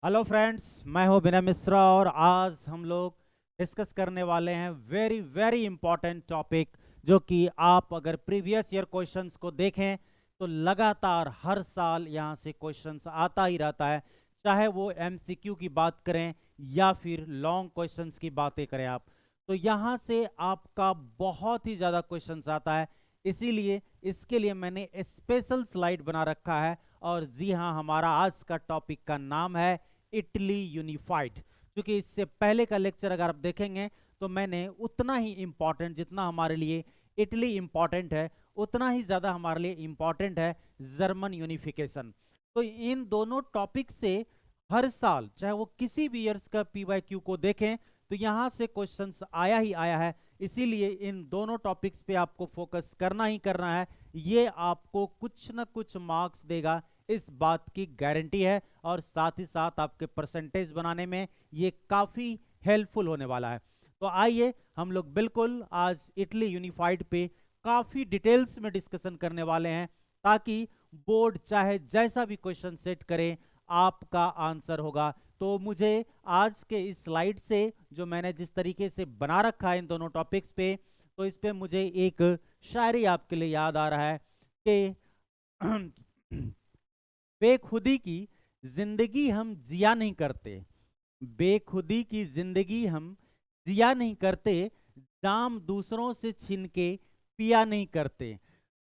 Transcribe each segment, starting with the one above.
Hello friends, मैं हूं बिना मिश्रा और आज हम लोग डिस्कस करने वाले हैं वेरी वेरी इंपॉर्टेंट टॉपिक, जो कि आप अगर प्रीवियस ईयर क्वेश्चंस को देखें तो लगातार हर साल यहां से क्वेश्चंस आता ही रहता है। चाहे वो एमसीक्यू की बात करें या फिर लॉन्ग क्वेश्चंस की बातें करें आप, तो यहां से आपका बहुत ही ज़्यादा क्वेश्चंस आता है। इसीलिए इसके लिए मैंने स्पेशल स्लाइड बना रखा है। और जी हाँ, हमारा आज का टॉपिक का नाम है इटली यूनिफाइड। क्योंकि इससे पहले का लेक्चर अगर आप देखेंगे तो मैंने उतना ही इंपॉर्टेंट, जितना हमारे लिए इटली इंपॉर्टेंट है उतना ही ज़्यादा हमारे लिए इंपॉर्टेंट है जर्मन यूनिफिकेशन। तो इन दोनों टॉपिक से हर साल, चाहे वो किसी भी ईयर्स का पीवाईक्यू को देखें, तो यहाँ से क्वेश्चंस आया ही आया है। इसीलिए इन दोनों टॉपिक्स पे आपको फोकस करना ही करना है। ये आपको कुछ ना कुछ मार्क्स देगा, इस बात की गारंटी है। और साथ ही साथ आपके परसेंटेज बनाने में ये काफ़ी हेल्पफुल होने वाला है। तो आइए हम लोग बिल्कुल आज इटली यूनिफाइड पे काफ़ी डिटेल्स में डिस्कशन करने वाले हैं, ताकि बोर्ड चाहे जैसा भी क्वेश्चन सेट करे आपका आंसर होगा। तो मुझे आज के इस स्लाइड से, जो मैंने जिस तरीके से बना रखा है इन दोनों टॉपिक्स पे, तो इस पे मुझे एक शायरी आपके लिए याद आ रहा है कि बेखुदी की जिंदगी हम जिया नहीं करते, बेखुदी की जिंदगी हम जिया नहीं करते, जाम दूसरों से छीन के पिया नहीं करते।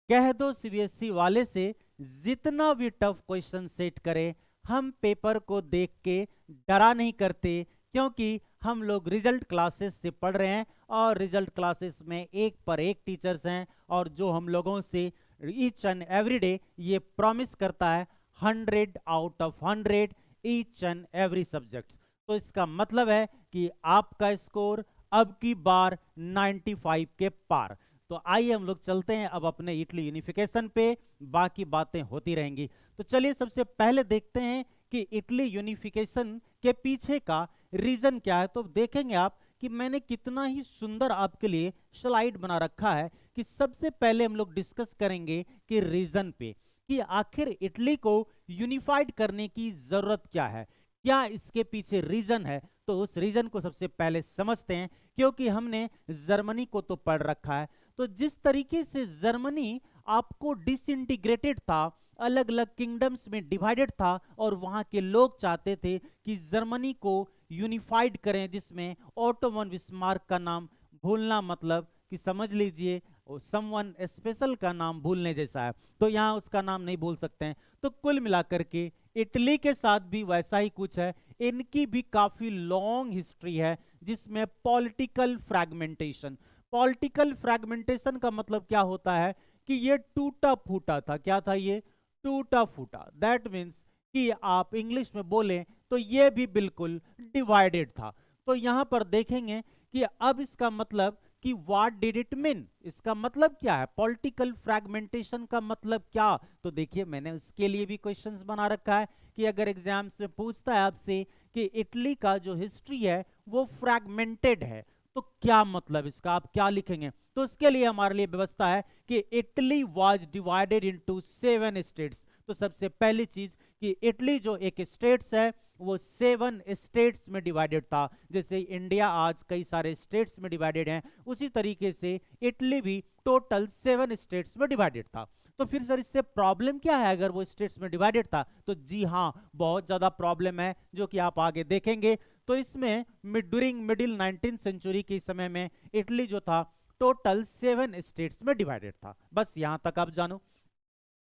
कह दो सीबीएसई वाले से जितना भी टफ क्वेश्चन सेट करे, हम पेपर को देख के डरा नहीं करते, क्योंकि हम लोग रिजल्ट क्लासेस से पढ़ रहे हैं और रिजल्ट क्लासेस में एक पर एक टीचर्स हैं, और जो हम लोगों से ईच एंड एवरी डे ये प्रॉमिस करता है 100 out of 100 each and every subject. तो इसका मतलब है कि आपका स्कोर अब की बार 95 के पार। तो आइए हम लोग चलते हैं अब अपने इटली यूनिफिकेशन पे, बाकी बातें होती रहेंगी। तो चलिए सबसे पहले देखते हैं कि इटली यूनिफिकेशन के पीछे का रीजन क्या है। तो देखेंगे आप कि मैंने कितना ही सुंदर आपके लिए स्लाइड बना रखा है कि सबसे पहले हम लोग डिस्कस करेंगे कि रीजन पे, कि आखिर इटली को यूनिफाइड करने की जरूरत क्या है, क्या इसके पीछे रीजन है। तो उस रीजन को सबसे पहले समझते हैं, क्योंकि हमने जर्मनी को तो पढ़ रखा है। तो जिस तरीके से जर्मनी आपको डिसइंटीग्रेटेड था, अलग अलग किंगडम्स में डिवाइडेड था, और वहां के लोग चाहते थे कि जर्मनी को यूनिफाइड करें, जिसमें ओटो वन बिस्मार्क का नाम भूलना मतलब कि समझ लीजिए समवन स्पेशल का नाम भूलने जैसा है। तो यहाँ उसका नाम नहीं भूल सकते हैं। तो कुल मिलाकर के इटली के साथ भी वैसा ही कुछ है। इनकी भी काफी लॉन्ग हिस्ट्री है, जिसमें पॉलिटिकल फ्रैगमेंटेशन, पॉलिटिकल फ्रैगमेंटेशन का मतलब क्या होता है कि ये टूटा फूटा था। क्या था ये? टूटा फूटा। दैट मीन्स कि आप इंग्लिश में बोलें तो ये भी बिल्कुल डिवाइडेड था। तो यहां पर देखेंगे कि अब इसका मतलब कि व्हाट डिड इट मीन, इसका मतलब क्या है, पॉलिटिकल फ्रैगमेंटेशन का मतलब क्या। तो देखिए मैंने उसके लिए भी क्वेश्चंस बना रखा है कि अगर एग्जाम्स में पूछता है आपसे कि इटली का जो हिस्ट्री है वो फ्रैगमेंटेड है, तो क्या मतलब इसका, आप क्या लिखेंगे। तो उसके लिए हमारे लिए व्यवस्था है कि Italy was divided into 7 states. तो सबसे पहली चीज कि इटली जो एक स्टेट्स है वो 7 स्टेट्स में डिवाइडेड था। जैसे इंडिया आज कई सारे स्टेट्स में डिवाइडेड है, उसी तरीके से इटली भी टोटल 7 स्टेट्स में डिवाइडेड था। तो फिर सर इससे प्रॉब्लम क्या है अगर वो स्टेट्स में डिवाइडेड था? तो जी हाँ, बहुत ज्यादा प्रॉब्लम है, जो कि आप आगे देखेंगे। तो इसमें ड्यूरिंग मिडिल 19th सेंचुरी के समय में इटली जो था टोटल 7 स्टेट्स में डिवाइडेड था। बस यहां तक आप जानो।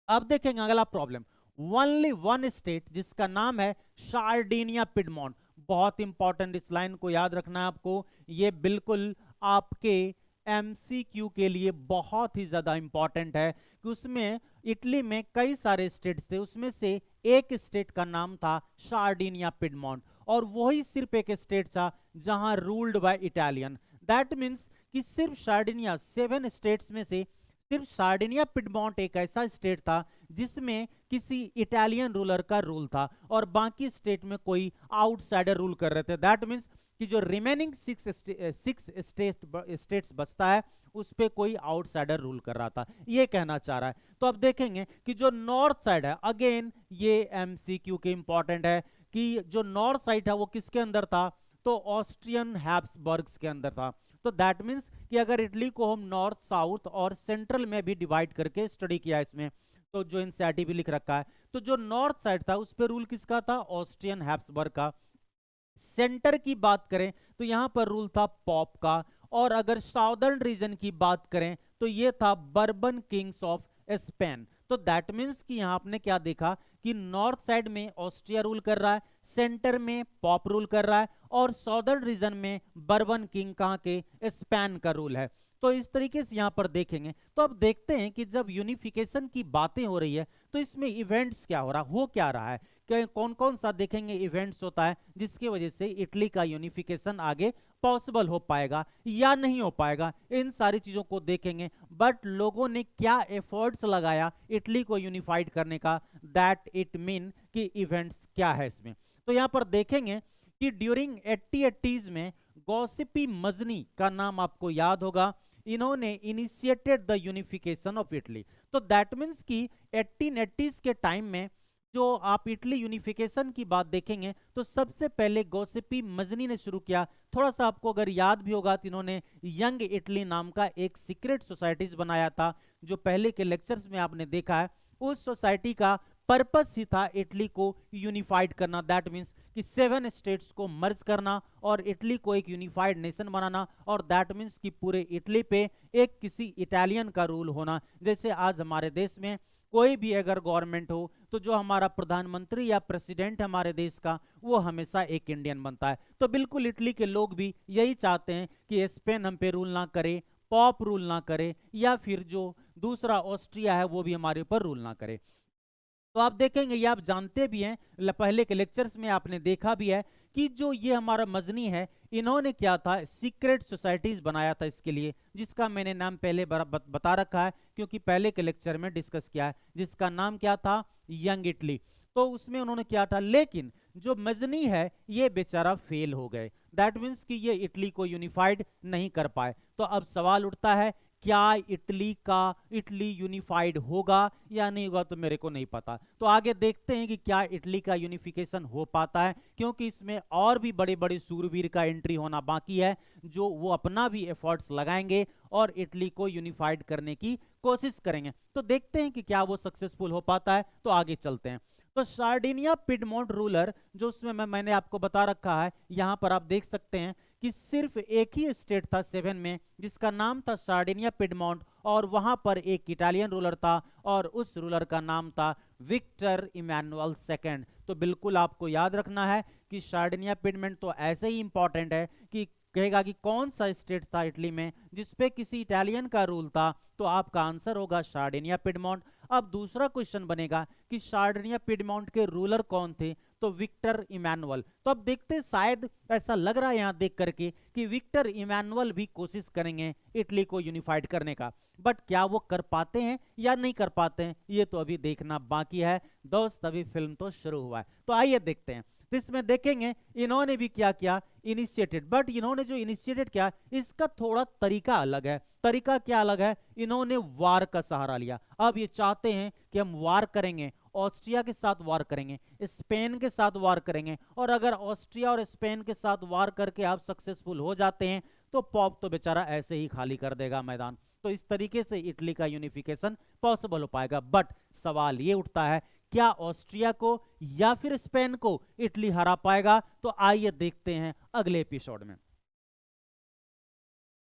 अब देखेंगे अगला प्रॉब्लम, ओनली वन स्टेट जिसका नाम है सार्डिनिया पिडमोंट। बहुत इंपॉर्टेंट, इस लाइन को याद रखना है आपको, ये बिल्कुल आपके एमसीक्यू के लिए बहुत ही ज्यादा इंपॉर्टेंट है कि उसमें इटली में कई सारे स्टेट्स थे, उसमें से एक स्टेट का नाम था सार्डिनिया पिडमोंट, और वही सिर्फ एक स्टेट था जहां ruled by Italian. That means कि सिर्फ सार्डिनिया, 7 स्टेट्स में से सिर्फ सार्डिनिया पिडमोंट एक ऐसा स्टेट था जिसमें किसी इटालियन रूलर का रूल था, और बाकी स्टेट में कोई आउटसाइडर रूल कर रहे थे। दैट मीन्स कि जो रिमेनिंग 6 स्टेट्स बचता है उस पे कोई आउटसाइडर रूल कर रहा था, ये कहना चाह रहा है। तो अब देखेंगे कि जो नॉर्थ साइड है, अगेन ये एमसीक्यू के इंपॉर्टेंट है कि जो नॉर्थ साइड है वो किसके अंदर था, तो ऑस्ट्रियन हैब्सबर्ग्स के अंदर था। तो दैट मीन्स कि अगर इटली को हम नॉर्थ, साउथ और सेंट्रल में भी डिवाइड करके स्टडी किया इसमें, तो जो एनसीईआरटी भी लिख रखा है, तो जो नॉर्थ साइड था उस पर रूल किसका था, ऑस्ट्रियन हैब्सबर्ग का। सेंटर की बात करें तो यहां पर रूल था पॉप का। और अगर साउदर्न रीजन की बात करें तो ये था बर्बन किंग्स ऑफ स्पेन। तो दैट मीन्स कि यहां आपने क्या देखा कि नॉर्थ साइड में ऑस्ट्रिया रूल कर रहा है, सेंटर में पॉप रूल कर रहा है, और साउदर्न रीजन में बर्बन किंग कहां के, स्पेन का रूल है। तो इस तरीके से यहां पर देखेंगे। तो अब देखते हैं कि जब यूनिफिकेशन की बातें हो रही है तो इसमें इवेंट्स क्या हो रहा, हो क्या रहा है, कौन कौन सा देखेंगे इवेंट्स होता है जिसकी वजह से इटली का यूनिफिकेशन आगे पॉसिबल हो पाएगा या नहीं हो पाएगा, इन सारी चीजों को देखेंगे। बट लोगों ने क्या एफर्ट्स लगाया इटली को यूनिफाइड करने का, दैट इट मीन कि इवेंट्स क्या है इसमें। तो यहां पर देखेंगे कि ड्यूरिंग 80s में गॉसिपी मजनी का नाम आपको याद होगा, इन्होंने initiated the unification of Italy. तो दैट मीन्स कि 1880s के टाइम में जो आप इटली यूनिफिकेशन की बात देखेंगे तो सबसे पहले गॉसिपी मजनी ने शुरू किया। थोड़ा सा आपको अगर याद भी होगा तो इन्होंने यंग इटली नाम का एक सीक्रेट सोसाइटीज बनाया था, जो पहले के लेक्चर्स में आपने देखा है। उस सोसाइटी का पर्पस ही था इटली को यूनिफाइड करना, दैट मीन्स कि 7 स्टेट्स को मर्ज करना और इटली को एक यूनिफाइड नेशन बनाना, और दैट मीन्स कि पूरे इटली पे एक किसी इटालियन का रूल होना। जैसे आज हमारे देश में कोई भी अगर गवर्नमेंट हो तो जो हमारा प्रधानमंत्री या प्रेसिडेंट हमारे देश का, वो हमेशा एक इंडियन बनता है। तो बिल्कुल इटली के लोग भी यही चाहते हैं कि स्पेन हम पे रूल ना करे, पॉप रूल ना करे, या फिर जो दूसरा ऑस्ट्रिया है वो भी हमारे ऊपर रूल ना करे। तो आप देखेंगे, ये आप जानते भी हैं, पहले के लेक्चर्स में आपने देखा भी है कि जो ये हमारा मजनी है, इन्होंने क्या था, सीक्रेट सोसाइटीज बनाया था इसके लिए, जिसका मैंने नाम पहले बता रखा है क्योंकि पहले के लेक्चर में डिस्कस किया है, जिसका नाम क्या था, यंग इटली। तो उसमें उन्होंने क्या था, लेकिन जो मजनी है ये बेचारा फेल हो गए, दैट मीन्स कि ये इटली को यूनिफाइड नहीं कर पाए। तो अब सवाल उठता है, क्या इटली यूनिफाइड होगा या नहीं होगा, तो मेरे को नहीं पता। तो आगे देखते हैं कि क्या इटली का यूनिफिकेशन हो पाता है, क्योंकि इसमें और भी बड़े बड़े सूरवीर का एंट्री होना बाकी है, जो वो अपना भी एफर्ट्स लगाएंगे और इटली को यूनिफाइड करने की कोशिश करेंगे। तो देखते हैं कि क्या वो सक्सेसफुल हो पाता है। तो आगे चलते हैं। तो सार्डिनिया पिडमोंट रूलर, जो उसमें मैंने आपको बता रखा है, यहां पर आप देख सकते हैं कि सिर्फ एक ही स्टेट था 7 में जिसका नाम था सार्डिनिया पिडमोंट, और वहां पर एक इटालियन रूलर था और उस रूलर का नाम था विक्टर इमैनुअल सेकंड। तो बिल्कुल आपको याद रखना है कि सार्डिनिया पिडमोंट तो ऐसे ही इंपॉर्टेंट है कि कहेगा कि कौन सा स्टेट था इटली में जिसपे किसी इटालियन का रूल था, तो आपका आंसर होगा सार्डिनिया पिडमोंट। अब दूसरा क्वेश्चन बनेगा कि सार्डिनिया पिडमोंट के रूलर कौन थे, तो विक्टर इमैनुअल। तो अब देखते, शायद ऐसा लग रहा है यहां देख करके कि विक्टर इमैनुअल भी कोशिश करेंगे इटली को यूनिफाइड करने का, बट क्या वो कर पाते हैं या नहीं कर पाते हैं, ये तो अभी देखना बाकी है दोस्त, अभी फिल्म तो शुरू हुआ है। तो आइए देखते हैं। इसमें देखेंगे इन्होंने भी क्या किया, इनिशिएटेड, बट इन्होंने जो इनिशिएटेड किया इसका थोड़ा तरीका अलग है। तरीका क्या अलग है, इन्होंने वार का सहारा लिया। अब ये चाहते हैं कि हम वार करेंगे, ऑस्ट्रिया के साथ वार करेंगे, स्पेन के साथ वार करेंगे, और अगर ऑस्ट्रिया और स्पेन के साथ वार करके आप सक्सेसफुल हो जाते हैं तो पॉप तो बेचारा ऐसे ही खाली कर देगा मैदान। तो इस तरीके से इटली का यूनिफिकेशन पॉसिबल हो पाएगा। बट सवाल ये उठता है, क्या ऑस्ट्रिया को या फिर स्पेन को इटली हरा पाएगा? तो आइए देखते हैं अगले एपिसोड में।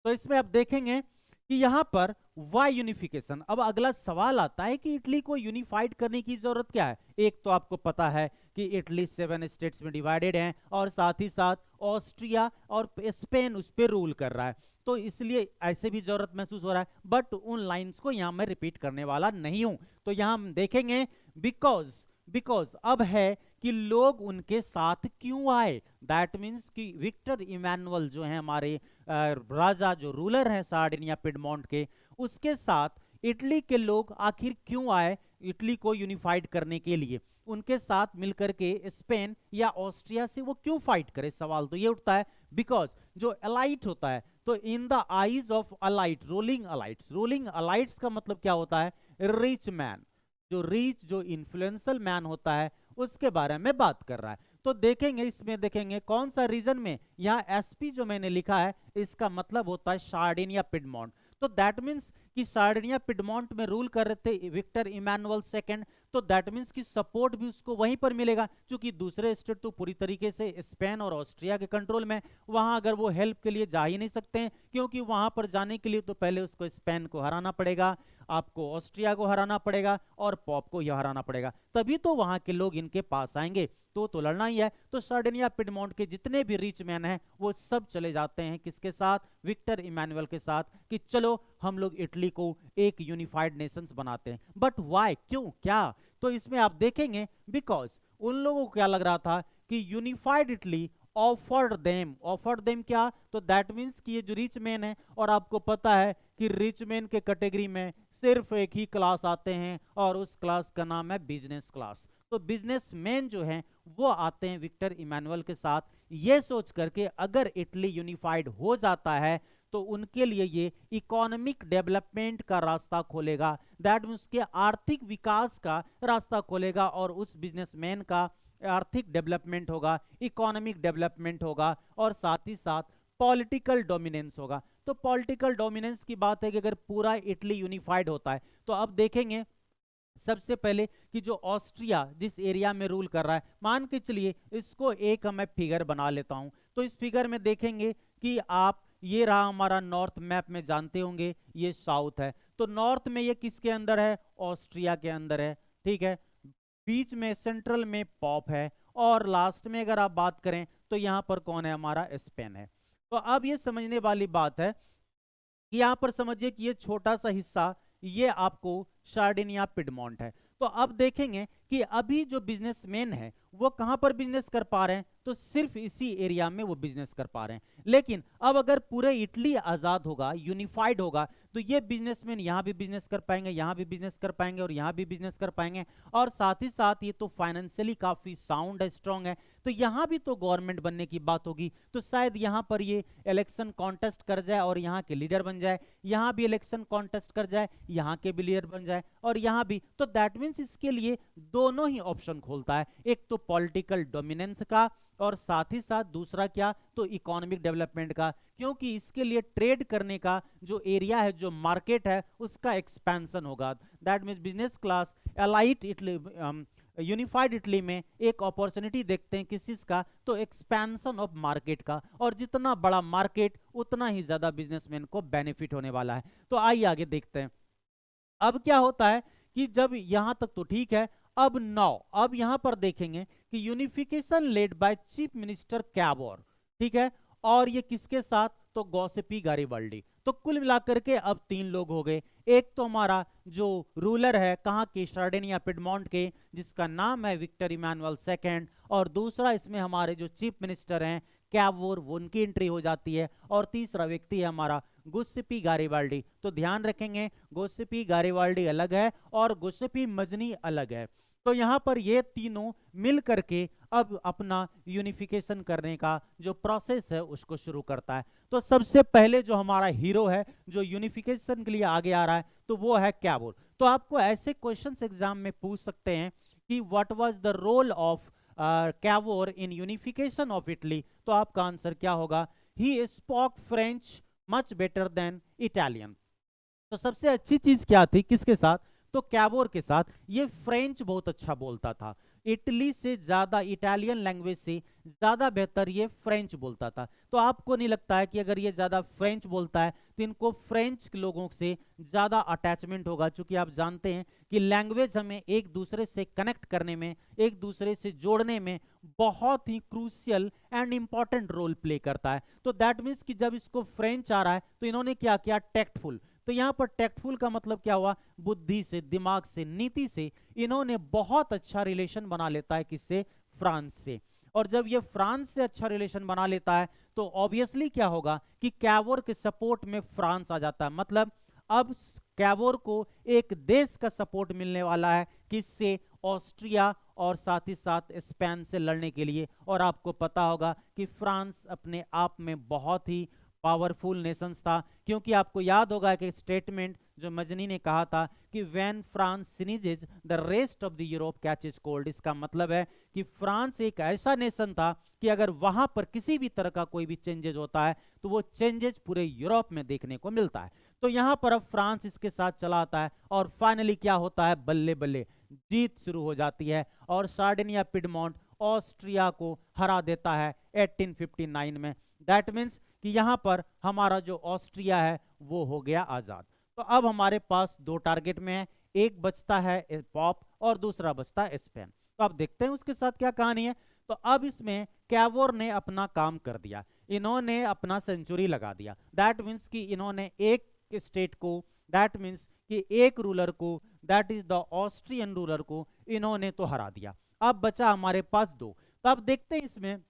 तो इसमें आप देखेंगे कि यहां पर वाई यूनिफिकेशन। अब अगला सवाल आता है कि इटली को यूनिफाइड करने की जरूरत क्या है। एक तो आपको पता है कि इटली 7 स्टेट्स में डिवाइडेड है और साथ ही साथ ऑस्ट्रिया और स्पेन उस पर रूल कर रहा है, तो इसलिए ऐसे भी जरूरत महसूस हो रहा है। बट उन लाइंस को यहां मैं रिपीट करने वाला नहीं हूं। तो यहां हम देखेंगे बिकॉज अब है कि लोग उनके साथ क्यों आए। दैट मीन्स कि विक्टर इमैनुअल जो है हमारे राजा, जो रूलर हैं सार्डिनिया पिडमोंट के, उसके साथ इटली के लोग आखिर क्यों आए इटली को यूनिफाइड करने के लिए। उनके साथ मिलकर के स्पेन या ऑस्ट्रिया से वो क्यों फाइट करे, सवाल तो ये उठता है। बिकॉज जो अलाइट होता है, तो in the eyes of elite ruling elites का मतलब क्या होता है, रिच मैन, जो रिच जो इन्फ्लुएंशियल मैन होता है उसके बारे में बात कर रहा है। तो देखेंगे इसमें, देखेंगे कौन सा रीजन में, यहाँ एसपी जो मैंने लिखा है इसका मतलब होता है सार्डिनिया पिडमॉन्ट। तो दैट मीन्स कि सार्डिनिया पिडमॉन्ट में रूल कर रहे थे विक्टर इमैनुअल सेकंड, तो दैट मीन्स कि सपोर्ट भी उसको वहीं पर मिलेगा, क्योंकि दूसरे स्टेट तो पूरी तरीके से स्पेन और ऑस्ट्रिया के कंट्रोल में, वहां अगर वो हेल्प के लिए जा ही नहीं सकते हैं, क्योंकि वहां पर जाने के लिए तो पहले उसको स्पेन को हराना पड़ेगा, आपको ऑस्ट्रिया को हराना पड़ेगा और पॉप को यह हराना पड़ेगा, तभी तो वहां के लोग इनके पास आएंगे, तो लड़ना ही है। तो सार्डिनिया पिडमॉन्ट के जितने भी रिच मैन हैं वो सब चले जाते हैं किसके साथ, विक्टर इमैनुअल के साथ, कि चलो हम लोग इटली को एक यूनिफाइड नेशंस बनाते हैं। बट वाई, क्यों, क्या, तो इसमें आप देखेंगे बिकॉज उन लोगों को क्या लग रहा था कि यूनिफाइड इटली ऑफर्ड देम क्या, तो दैट मीन्स कि ये जो रिच मैन है, और आपको पता है कि रिच मैन के कैटेगरी में सिर्फ एक ही क्लास आते हैं और उस क्लास का नाम है बिजनेस क्लास। तो बिजनेसमैन जो हैं वो आते हैं विक्टर इमैनुअल के साथ, ये सोच करके अगर इटली यूनिफाइड हो जाता है तो उनके लिए ये इकोनॉमिक डेवलपमेंट का रास्ता खोलेगा, दैट मीन्स के आर्थिक विकास का रास्ता खोलेगा, और उस बिजनेसमैन का आर्थिक डेवलपमेंट होगा, इकोनॉमिक डेवलपमेंट होगा, और साथ ही साथ पॉलिटिकल डोमिनेंस होगा। तो पॉलिटिकल डोमिनेंस की बात है कि अगर पूरा इटली यूनिफाइड होता है, तो अब देखेंगे सबसे पहले कि जो ऑस्ट्रिया जिस एरिया में रूल कर रहा है, मान के चलिए इसको एक मैं फिगर बना लेता हूं, तो इस फिगर में देखेंगे कि आप, ये रहा हमारा नॉर्थ मैप में जानते होंगे, ये साउथ है, तो नॉर्थ में ये किसके अंदर है, ऑस्ट्रिया के अंदर है, ठीक है, बीच में सेंट्रल में पॉप है, और लास्ट में अगर आप बात करें तो यहां पर कौन है, हमारा स्पेन है। तो अब ये समझने वाली बात है कि यहां पर समझिए कि ये छोटा सा हिस्सा ये आपको सार्डिनिया पिडमॉन्ट है। तो अब देखेंगे कि अभी जो बिजनेसमैन है वो कहां पर बिजनेस कर पा रहे हैं, तो सिर्फ इसी एरिया में वो बिजनेस कर पा रहे हैं। लेकिन अब अगर पूरे इटली आजाद होगा, यूनिफाइड होगा, तो ये बिजनेसमैन यहां भी बिजनेस कर पाएंगे, यहां भी बिजनेस कर पाएंगे, और यहां भी बिजनेस कर पाएंगे, और साथ ही साथ ये तो फाइनेंशियली काफी साउंड है, स्ट्रांग है, तो यहां भी तो गवर्नमेंट बनने की बात होगी, तो शायद यहां पर ये इलेक्शन कॉन्टेस्ट कर जाए और यहां के लीडर बन जाए, यहां भी इलेक्शन कॉन्टेस्ट कर जाए, यहां के भी लीडर बन जाए, और यहां भी, तो दैट मीन्स इसके लिए दोनों ही ऑप्शन खोलता है, एक तो पॉलिटिकल डोमिनेंस का, और साथ ही साथ दूसरा क्या, तो इकोनॉमिक डेवलपमेंट का, क्योंकि इसके लिए ट्रेड करने का जो एरिया है, जो मार्केट है, उसका एक्सपेंशन होगा। That means business class elite Italy, unified Italy में एक अपॉर्चुनिटी देखते हैं किस चीज का, तो एक्सपेंशन ऑफ मार्केट का, और जितना बड़ा मार्केट उतना ही ज्यादा बिजनेसमैन को बेनिफिट होने वाला है। तो आइए आगे देखते हैं। अब क्या होता है कि जब यहां तक तो ठीक है, अब यहां पर देखेंगे कि unification led by chief minister Cavour, ठीक है, और ये किसके साथ, तो गॉसिपी गारिबाल्डी। तो कुल मिलाकर के अब 3 लोग हो गए, एक तो हमारा जो रूलर है कहां के, सार्डिनिया पिडमॉन्ट के, जिसका नाम है विक्टर इमैनुअल सेकंड, और दूसरा इसमें हमारे जो चीफ मिनिस्टर हैं कैवोर, वो उनकी एंट्री हो जाती है, और तीसरा व्यक्ति है हमारा गुस्सेपी गारिबाल्डी। तो ध्यान रखेंगे गुस्सेपी गारिबाल्डी अलग है और गुस्सेपी मजनी अलग है। तो यहां पर ये तीनों मिल करके अब अपना यूनिफिकेशन करने का जो प्रोसेस है उसको शुरू करता है। तो सबसे पहले जो हमारा हीरो है जो यूनिफिकेशन के लिए आगे आ रहा है, तो वो है कैवोर। तो आपको ऐसे क्वेश्चंस एग्जाम में पूछ सकते हैं कि what was the role of Cavour in unification of Italy, तो आपका आंसर क्या होगा, he spoke French much better than Italian. तो सबसे अच्छी चीज क्या थी किसके साथ, तो कैवोर के साथ, ये फ्रेंच बहुत अच्छा बोलता था, इटली से ज्यादा, इटालियन लैंग्वेज से ज्यादा बेहतर ये फ्रेंच बोलता था। तो आपको नहीं लगता है कि अगर ये ज्यादा फ्रेंच बोलता है तो इनको फ्रेंच लोगों से ज्यादा अटैचमेंट होगा, क्योंकि आप जानते हैं कि लैंग्वेज हमें एक दूसरे से कनेक्ट करने में, एक दूसरे से जोड़ने में बहुत ही crucial and important role play करता है। तो दैट मीन्स कि जब इसको फ्रेंच आ रहा है तो इन्होंने क्या किया, टैक्टफुल। तो यहां पर टैक्टफुल का मतलब क्या हुआ, बुद्धि से, दिमाग से, नीति से इन्होंने बहुत अच्छा रिलेशन बना लेता है किससे, फ्रांस से। और जब ये फ्रांस से अच्छा रिलेशन बना लेता है तो ऑब्वियसली क्या होगा कि कैवोर के सपोर्ट में फ्रांस आ जाता है। मतलब अब कैवोर को एक देश का सपोर्ट मिलने वाला है, किससे, ऑस्ट्रिया और साथ ही साथ स्पेन से लड़ने के लिए। और आपको पता होगा कि फ्रांस अपने आप में बहुत ही पावरफुल नेशंस था, क्योंकि आपको याद होगा कि स्टेटमेंट जो मजनी ने कहा था कि when France sneezes the rest of the Europe catches cold. इसका मतलब है कि फ्रांस एक ऐसा नेशन था कि अगर वहां पर किसी भी तरह का कोई भी चेंजेज होता है तो वो चेंजेज पूरे यूरोप में देखने को मिलता है। तो यहां पर अब फ्रांस इसके साथ चला आता है और फाइनली क्या होता है, बल्ले बल्ले जीत शुरू हो जाती है और सार्डिनिया पिडमोंट ऑस्ट्रिया को हरा देता है 1859 में। दैट मीन्स कि यहां पर हमारा जो ऑस्ट्रिया है वो हो गया आजाद। तो अब हमारे पास दो टारगेट में है, एक बचता है पॉप और दूसरा बचता है स्पेन। तो अब देखते हैं उसके साथ क्या कहानी है। तो अब इसमें कैवोर ने अपना काम कर दिया, इन्होंने अपना सेंचुरी लगा दिया। दैट मीन्स कि इन्होंने एक स्टेट को, दैट मीन्स कि एक रूलर को, that is the Austrian ruler को इन्होंने तो हरा दिया। अब बचा हमारे पास दो। तो अब देखते हैं इसमें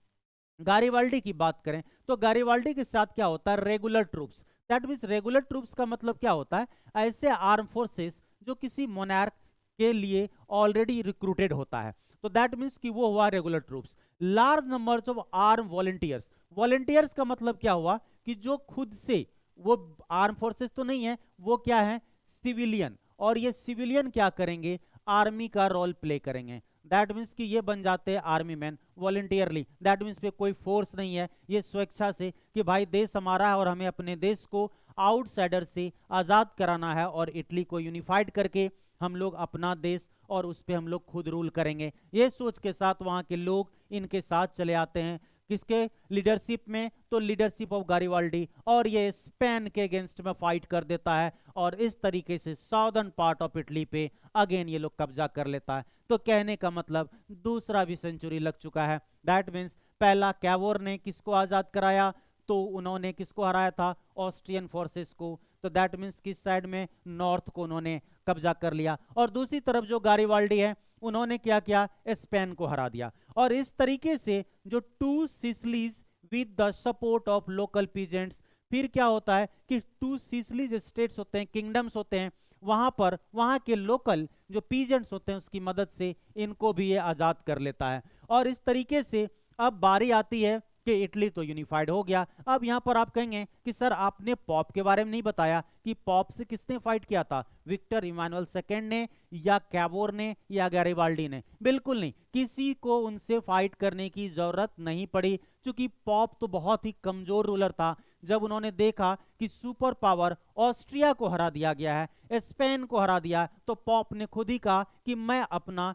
गारिबाल्डी की बात करें तो गारिबाल्डी के साथ क्या होता है, regular troops. That means regular troops का मतलब क्या होता है, ऐसे आर्म फोर्सेस जो किसी मोनार्क के लिए ऑलरेडी रिक्रूटेड होता है। तो दैट मीन्स कि वो हुआ regular troops. Large numbers of arm volunteers. Volunteers का मतलब क्या हुआ कि जो खुद से, वो आर्म फोर्सेस तो नहीं है, वो क्या है, सिविलियन। और ये सिविलियन क्या करेंगे, आर्मी का रोल प्ले करेंगे। दैट मीन्स कि ये बन जाते हैं army man voluntarily. That means पे कोई फोर्स नहीं है, ये स्वेच्छा से कि भाई देश हमारा है और हमें अपने देश को आउटसाइडर से आज़ाद कराना है और इटली को यूनिफाइड करके हम लोग अपना देश और उस पर हम लोग खुद रूल करेंगे। ये सोच के साथ वहाँ के लोग इनके साथ चले आते हैं। किसके लीडरशिप में, तो लीडरशिप ऑफ गारिबाल्डी। और ये स्पेन के अगेंस्ट में फाइट कर देता है और इस तरीके से साउदर्न पार्ट ऑफ इटली पे अगेन ये लोग कब्जा कर लेता है। तो कहने का मतलब दूसरा भी सेंचुरी लग चुका है। दैट मीन्स पहला कैवोर ने किसको आजाद कराया, तो उन्होंने किसको हराया था, ऑस्ट्रियन फोर्सेस को। तो दैट मीन्स किस साइड में, नॉर्थ को उन्होंने कब्जा कर लिया। और दूसरी तरफ जो गारिबाल्डी है उन्होंने क्या किया, स्पेन को हरा दिया। और इस तरीके से जो two Sicilies with the support of local peasants, फिर क्या होता है कि टू सिसिलीज स्टेट्स होते हैं, किंगडम्स होते हैं, वहां पर वहां के लोकल जो पीजेंट्स होते हैं उसकी मदद से इनको भी ये आजाद कर लेता है। और इस तरीके से अब बारी आती है कि इटली तो यूनिफाइड हो गया। अब यहां पर आप कहेंगे कि सर आपने पॉप के बारे में नहीं बताया कि पॉप से किसने फाइट किया था, विक्टर इमानुएल सेकेंड ने या कैवोर ने या गैरिबाल्डी ने? बिल्कुल नहीं, किसी को उनसे फाइट करने की जरूरत नहीं पड़ी, क्योंकि पॉप तो बहुत ही कमजोर रूलर था। जब उन्होंने देखा कि सुपर पावर ऑस्ट्रिया को हरा दिया गया है, स्पेन को हरा दिया, तो पॉप ने खुद ही कहा कि मैं अपना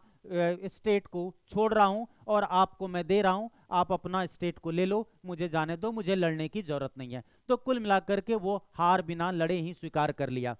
स्टेट को छोड़ रहा हूं और आपको मैं दे रहा हूं, आप अपना स्टेट को ले लो, मुझे जाने दो, मुझे लड़ने की जरूरत नहीं है। तो कुल मिलाकर के वो हार बिना लड़े ही स्वीकार कर लिया।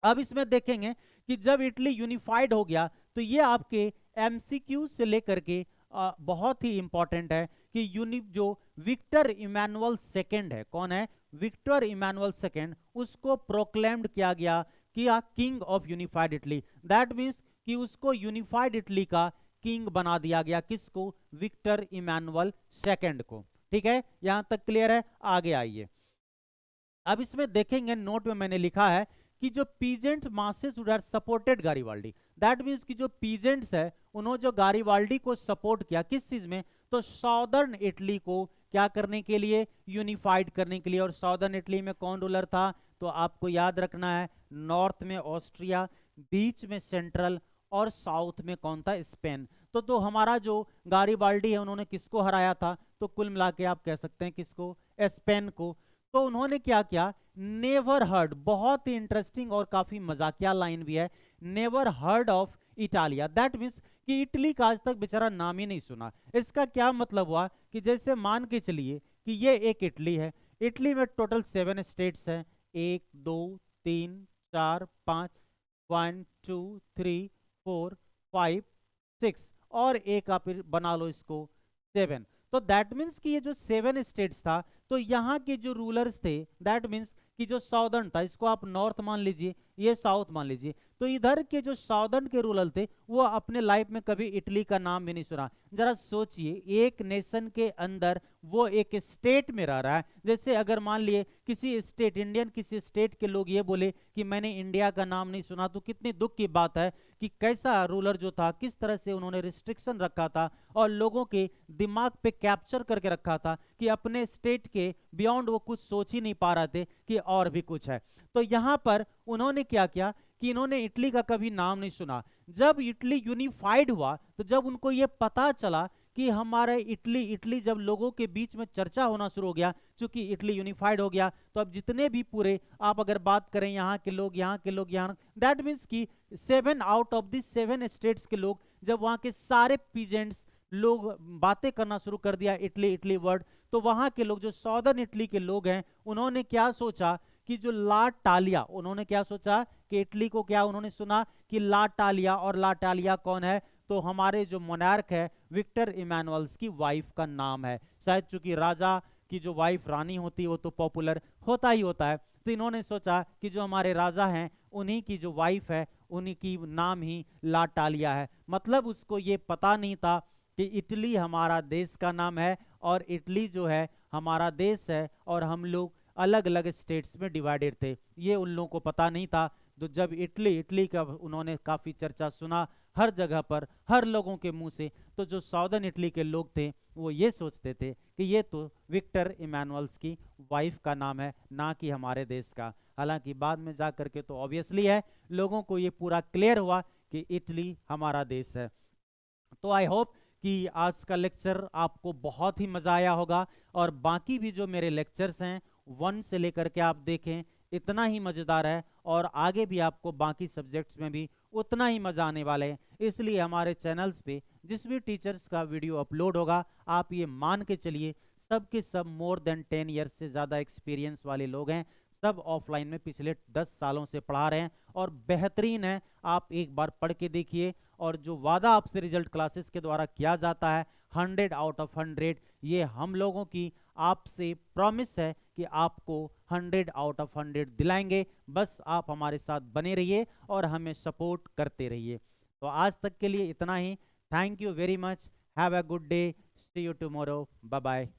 अब इसमें देखेंगे कि जब इटली यूनिफाइड हो गया तो ये आपके एमसीक्यू से लेकर के बहुत ही इंपॉर्टेंट है कि जो विक्टर इमानुएल सेकेंड है, कौन है, विक्टर इमानुएल सेकेंड, उसको प्रोक्लेम्ड किया गया कि king of unified Italy. That means कि उसको यूनिफाइड इटली का किंग बना दिया गया, किसको, विक्टर इमानुएल सेकेंड को। ठीक है, यहां तक क्लियर है? आगे आइए। अब इसमें देखेंगे, नोट में मैंने लिखा है कि जो peasant masses would have supported Garibaldi. That means कि जो पीजेंट्स है उन्होंने जो गारिबाल्डी को सपोर्ट किया, किस चीज में, तो साउदर्न इटली को क्या करने के लिए, यूनिफाइड करने के लिए। और साउदर्न इटली में कौन रूलर था, तो आपको याद रखना है, नॉर्थ में ऑस्ट्रिया, बीच में सेंट्रल और साउथ में कौन था, स्पेन। तो हमारा जो गारिबाल्डी है उन्होंने किसको हराया था, तो कुल मिला के आप कह सकते हैं किसको, स्पेन को। तो उन्होंने क्या किया, नेवर हर्ड, बहुत ही इंटरेस्टिंग और काफी मजाकिया लाइन भी है, never heard of Italia. That means कि इटली का आज तक बेचारा नाम ही नहीं सुना। इसका क्या मतलब हुआ कि जैसे मान के चलिए कि ये एक इटली है, इटली में टोटल 7 स्टेट्स हैं, 1 2 3 4 5, 1 2 3 4 5 6, और एक आप बना लो इसको 7। तो दैट मीन्स कि ये जो 7 स्टेट्स था, तो यहाँ के जो रूलर्स थे, दैट मीन्स कि जो साउदर्न था, इसको आप नॉर्थ मान लीजिए, ये साउथ मान लीजिए, तो इधर के जो साउदर्न के रूलर थे वो अपने लाइफ में कभी इटली का नाम भी नहीं सुना। जरा सोचिए, एक नेशन के अंदर वो एक स्टेट में रह रहा है। जैसे अगर मान लिए किसी स्टेट, इंडियन किसी स्टेट के लोग ये बोले कि मैंने इंडिया का नाम नहीं सुना, तो कितनी दुख की बात है कि कैसा रूलर जो था, किस तरह से उन्होंने रिस्ट्रिक्शन रखा था और लोगों के दिमाग पे कैप्चर करके रखा था कि अपने स्टेट के बियॉन्ड वो कुछ सोच ही नहीं पा रहे थे कि और भी कुछ है। तो यहाँ पर उन्होंने क्या किया कि इन्होंने इटली का कभी नाम नहीं सुना। जब इटली यूनिफाइड हुआ, तो जब उनको ये पता चला कि हमारे इटली जब लोगों के बीच में चर्चा होना शुरू हो गया, चूंकि इटली यूनिफाइड हो गया, तो अब जितने भी पूरे आप अगर बात करें यहाँ के लोग, यहाँ, दैट मीन्स कि 7 आउट ऑफ द 7 स्टेट्स के लोग, जब वहाँ के सारे पीजेंट्स लोग बातें करना शुरू कर दिया इटली वर्ड, तो वहाँ के लोग जो सॉदर्न इटली के लोग हैं, उन्होंने क्या सोचा कि जो ला टालिया, उन्होंने क्या सोचा कि इटली को क्या उन्होंने सुना कि ला टालिया, और ला टालिया कौन है, तो हमारे जो मोनार्क है विक्टर इमैनुअल्स की वाइफ का नाम है। शायद चूंकि राजा की जो वाइफ रानी होती है वो तो पॉपुलर होता ही होता है, तो इन्होंने सोचा कि जो हमारे राजा हैं उन्हीं की जो वाइफ है उन्हीं की नाम ही ला टालिया है। मतलब उसको ये पता नहीं था कि इटली हमारा देश का नाम है और इटली जो है हमारा देश है और हम लोग अलग अलग स्टेट्स में डिवाइडेड थे, ये उन लोगों को पता नहीं था। तो जब इटली का उन्होंने काफ़ी चर्चा सुना हर जगह पर, हर लोगों के मुंह से, तो जो साउदर्न इटली के लोग थे वो ये सोचते थे कि ये तो विक्टर इमैनुअल्स की वाइफ का नाम है, ना कि हमारे देश का। हालांकि बाद में जा करके तो ऑब्वियसली है, लोगों को ये पूरा क्लियर हुआ कि इटली हमारा देश है। तो आई होप कि आज का लेक्चर आपको बहुत ही मजा आया होगा, और बाकी भी जो मेरे लेक्चर्स हैं 1 से लेकर के आप देखें, इतना ही मजेदार है, और आगे भी आपको बाकी सब्जेक्ट्स में भी उतना ही मजा आने वाले हैं। इसलिए हमारे चैनल्स पे जिस भी टीचर्स का वीडियो अपलोड होगा, आप ये मान के चलिए सब के सब मोर देन 10 ईयर्स से ज़्यादा एक्सपीरियंस वाले लोग हैं, सब ऑफलाइन में पिछले 10 सालों से पढ़ा रहे हैं और बेहतरीन है। आप एक बार पढ़ के देखिए, और जो वादा आपसे रिजल्ट क्लासेस के द्वारा किया जाता है 100 आउट ऑफ 100, ये हम लोगों की आपसे प्रॉमिस है कि आपको 100 आउट ऑफ 100 दिलाएंगे। बस आप हमारे साथ बने रहिए और हमें सपोर्ट करते रहिए। तो आज तक के लिए इतना ही। Thank you very much, have a good day, see you tomorrow, bye bye.